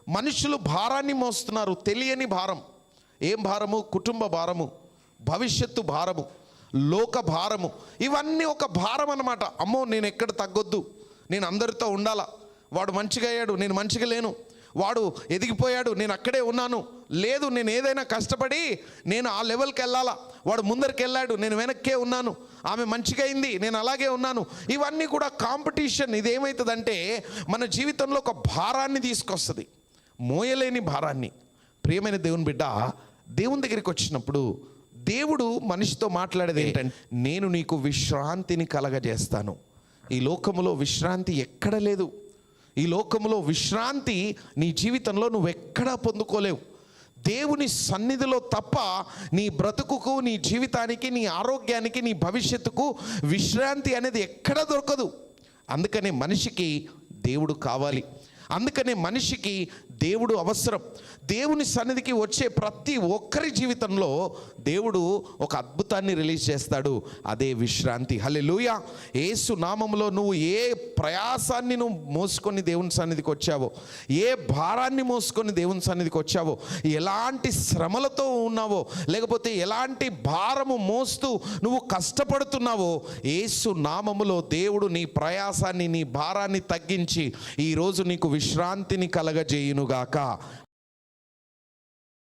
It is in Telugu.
మనుషులు భారాన్ని మోస్తున్నారు, తెలియని భారం. ఏం భారము? కుటుంబ భారము, భవిష్యత్తు భారము, లోక భారము. ఇవన్నీ ఒక భారం అన్నమాట. అమ్మో, నేను ఎక్కడ తగ్గొద్దు, నేను అందరితో ఉండాలా, వాడు మంచిగా అయ్యాడు, నేను మంచిగా లేను, వాడు ఎదిగిపోయాడు, నేను అక్కడే ఉన్నాను, లేదు నేను ఏదైనా కష్టపడి నేను ఆ లెవెల్కి వెళ్ళాలా, వాడు ముందరికి వెళ్ళాడు, నేను వెనక్కే ఉన్నాను, ఆమె మంచిగా అయింది, నేను అలాగే ఉన్నాను. ఇవన్నీ కూడా కాంపిటీషన్. ఇదేమవుతుందంటే మన జీవితంలో ఒక భారాన్ని తీసుకొస్తుంది, మోయలేని భారాన్ని. ప్రియమైన దేవుని బిడ్డ, దేవుని దగ్గరికి వచ్చినప్పుడు దేవుడు మనిషితో మాట్లాడేది ఏంటంటే, నేను నీకు విశ్రాంతిని కలగజేస్తాను. ఈ లోకములో విశ్రాంతి ఎక్కడ లేదు. ఈ లోకములో విశ్రాంతి నీ జీవితంలో నువ్వు ఎక్కడా పొందుకోలేవు. దేవుని సన్నిధిలో తప్ప నీ బ్రతుకుకు, నీ జీవితానికి, నీ ఆరోగ్యానికి, నీ భవిష్యత్తుకు విశ్రాంతి అనేది ఎక్కడ దొరకదు. అందుకనే మనిషికి దేవుడు కావాలి, అందుకనే మనిషికి దేవుడు అవసరం. దేవుని సన్నిధికి వచ్చే ప్రతి ఒక్కరి జీవితంలో దేవుడు ఒక అద్భుతాన్ని రిలీజ్ చేస్తాడు, అదే విశ్రాంతి. హల్లెలూయా. యేసు నామములో నువ్వు ఏ ప్రయాసాన్ని నువ్వు మోసుకొని దేవుని సన్నిధికి వచ్చావో, ఏ భారాన్ని మోసుకొని దేవుని సన్నిధికి వచ్చావో, ఎలాంటి శ్రమలతో ఉన్నావో, లేకపోతే ఎలాంటి భారము మోస్తూ నువ్వు కష్టపడుతున్నావో, యేసు నామములో దేవుడు నీ ప్రయాసాన్ని, నీ భారాన్ని తగ్గించి ఈరోజు నీకు విశ్రాంతిని కలగజేయునుగాక.